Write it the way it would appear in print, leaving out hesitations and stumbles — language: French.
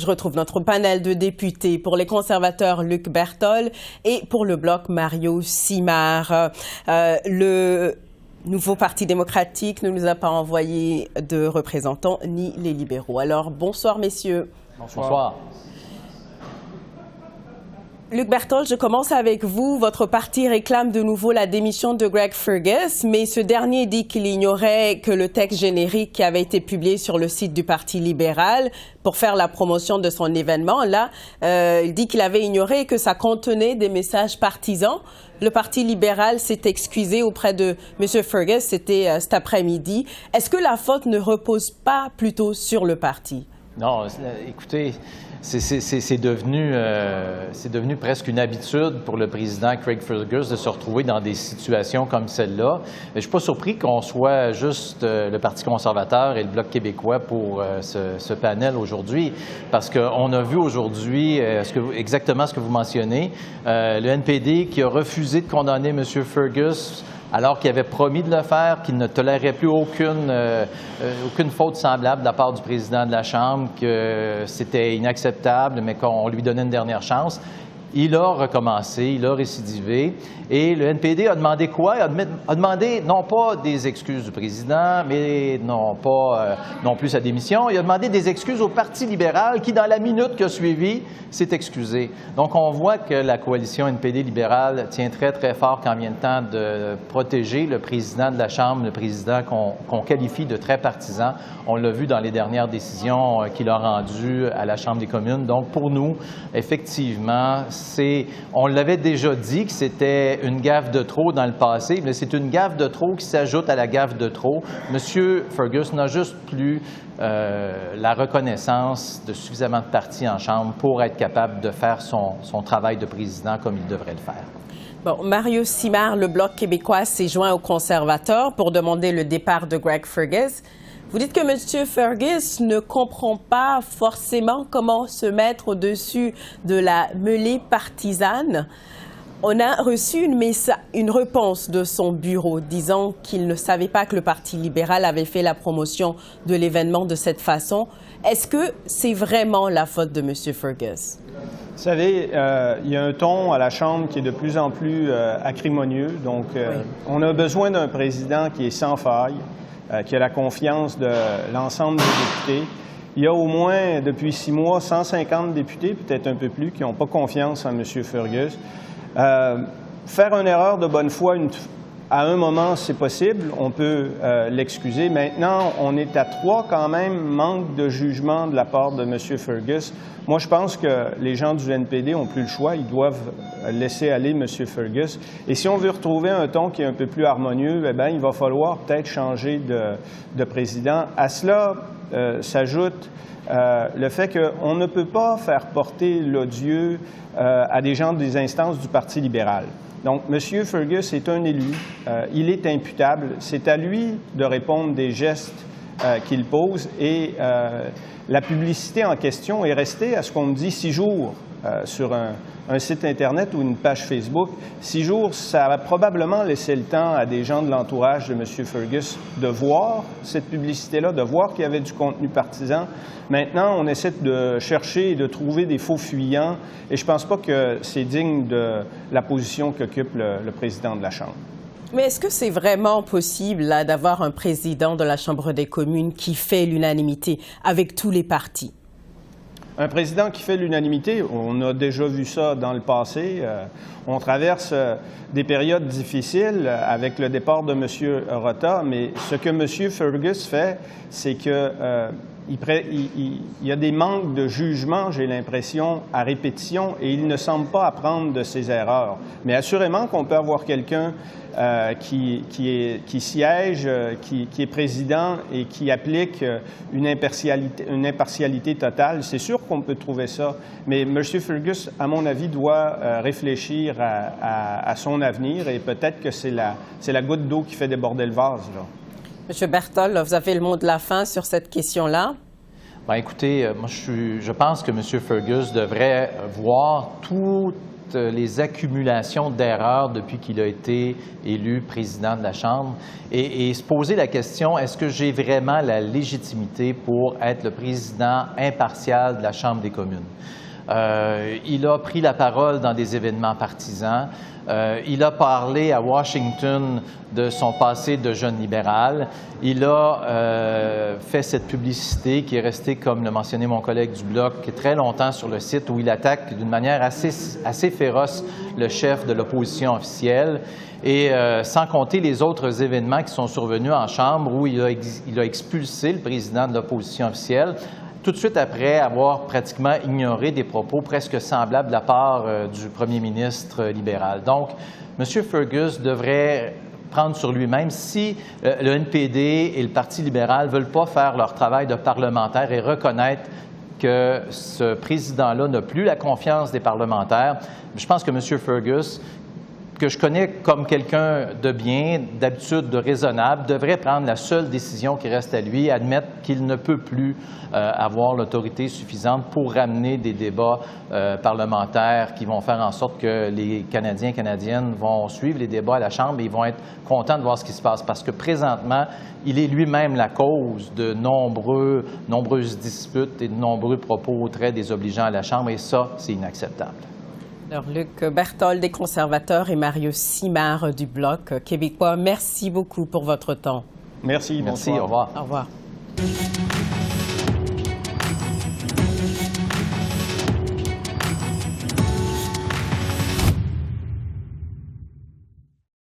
je retrouve notre panel de députés. Pour les conservateurs, Luc Berthold, et pour le Bloc, Mario Simard. Le nouveau Parti démocratique ne nous a pas envoyé de représentants, ni les libéraux. Alors, bonsoir, messieurs. Bonsoir. Luc Berthold, je commence avec vous. Votre parti réclame de nouveau la démission de Greg Fergus, mais ce dernier dit qu'il ignorait que le texte générique qui avait été publié sur le site du Parti libéral pour faire la promotion de son événement, là, il dit qu'il avait ignoré que ça contenait des messages partisans. Le Parti libéral s'est excusé auprès de M. Fergus, c'était cet après-midi. Est-ce que la faute ne repose pas plutôt sur le parti? Non, écoutez, c'est devenu presque une habitude pour le président Craig Fergus de se retrouver dans des situations comme celle-là. Je ne suis pas surpris qu'on soit juste le Parti conservateur et le Bloc québécois pour ce panel aujourd'hui, parce qu'on a vu aujourd'hui exactement ce que vous mentionnez. Le NPD qui a refusé de condamner M. Fergus alors qu'il avait promis de le faire, qu'il ne tolérait plus aucune faute semblable de la part du président de la Chambre, que c'était inacceptable, mais qu'on lui donnait une dernière chance. Il a recommencé, il a récidivé. Et le NPD a demandé quoi? A demandé non pas des excuses du président, mais non plus sa démission. Il a demandé des excuses au Parti libéral qui, dans la minute qui a suivi, s'est excusé. Donc, on voit que la coalition NPD-libérale tient très, très fort quand vient le temps de protéger le président de la Chambre, le président qu'on qualifie de très partisan. On l'a vu dans les dernières décisions qu'il a rendues à la Chambre des communes. Donc, pour nous, effectivement, on l'avait déjà dit que c'était une gaffe de trop dans le passé, mais c'est une gaffe de trop qui s'ajoute à la gaffe de trop. M. Fergus n'a juste plus la reconnaissance de suffisamment de partis en Chambre pour être capable de faire son travail de président comme il devrait le faire. Bon, Mario Simard, le Bloc québécois, s'est joint aux conservateurs pour demander le départ de Greg Fergus. Vous dites que M. Fergus ne comprend pas forcément comment se mettre au-dessus de la mêlée partisane. On a reçu une réponse de son bureau disant qu'il ne savait pas que le Parti libéral avait fait la promotion de l'événement de cette façon. Est-ce que c'est vraiment la faute de M. Fergus? Vous savez, il y a un ton à la Chambre qui est de plus en plus acrimonieux. Donc, oui. On a besoin d'un président qui est sans faille, qui a la confiance de l'ensemble des députés. Il y a au moins, depuis 6 mois, 150 députés, peut-être un peu plus, qui n'ont pas confiance en M. Fergus. Faire une erreur de bonne foi à un moment, c'est possible, on peut l'excuser. Maintenant, on est à 3 quand même, manque de jugement de la part de M. Fergus. Moi, je pense que les gens du NPD n'ont plus le choix, ils doivent laisser aller M. Fergus. Et si on veut retrouver un ton qui est un peu plus harmonieux, eh bien, il va falloir peut-être changer de président. À cela s'ajoute le fait qu'on ne peut pas faire porter l'odieux à des gens des instances du Parti libéral. Donc, M. Fergus est un élu, il est imputable, c'est à lui de répondre des gestes qu'il pose et la publicité en question est restée, à ce qu'on me dit, 6 jours sur un site Internet ou une page Facebook. 6 jours, ça a probablement laissé le temps à des gens de l'entourage de M. Fergus de voir cette publicité-là, de voir qu'il y avait du contenu partisan. Maintenant, on essaie de chercher et de trouver des faux fuyants et je ne pense pas que c'est digne de la position qu'occupe le président de la Chambre. Mais est-ce que c'est vraiment possible d'avoir un président de la Chambre des communes qui fait l'unanimité avec tous les partis? Un président qui fait l'unanimité, on a déjà vu ça dans le passé. On traverse des périodes difficiles avec le départ de M. Rota, mais ce que M. Fergus fait, c'est que il y a des manques de jugement, j'ai l'impression, à répétition, et il ne semble pas apprendre de ses erreurs. Mais assurément qu'on peut avoir quelqu'un qui siège, qui est président et qui applique une impartialité totale. C'est sûr qu'on peut trouver ça, mais M. Fergus, à mon avis, doit réfléchir à son avenir et peut-être que c'est la goutte d'eau qui fait déborder le vase, là. M. Berthold, vous avez le mot de la fin sur cette question-là? Bien, écoutez, moi, je pense que M. Fergus devrait voir les accumulations d'erreurs depuis qu'il a été élu président de la Chambre et se poser la question, est-ce que j'ai vraiment la légitimité pour être le président impartial de la Chambre des communes? Il a pris la parole dans des événements partisans. Il a parlé à Washington de son passé de jeune libéral. Il a fait cette publicité qui est restée, comme l'a mentionné mon collègue du Bloc, très longtemps sur le site où il attaque d'une manière assez féroce le chef de l'opposition officielle. Et sans compter les autres événements qui sont survenus en Chambre où il a expulsé le président de l'opposition officielle, tout de suite après avoir pratiquement ignoré des propos presque semblables de la part du premier ministre libéral. Donc, M. Fergus devrait prendre sur lui-même si le NPD et le Parti libéral ne veulent pas faire leur travail de parlementaire et reconnaître que ce président-là n'a plus la confiance des parlementaires. Je pense que M. Fergus, que je connais comme quelqu'un de bien, d'habitude de raisonnable, devrait prendre la seule décision qui reste à lui, admettre qu'il ne peut plus avoir l'autorité suffisante pour ramener des débats parlementaires qui vont faire en sorte que les Canadiens et Canadiennes vont suivre les débats à la Chambre et ils vont être contents de voir ce qui se passe. Parce que présentement, il est lui-même la cause de nombreuses disputes et de nombreux propos très désobligeants à la Chambre et ça, c'est inacceptable. Alors, Luc Berthold des conservateurs et Mario Simard du Bloc québécois, merci beaucoup pour votre temps. Merci, bonsoir. Merci, au revoir. Au revoir.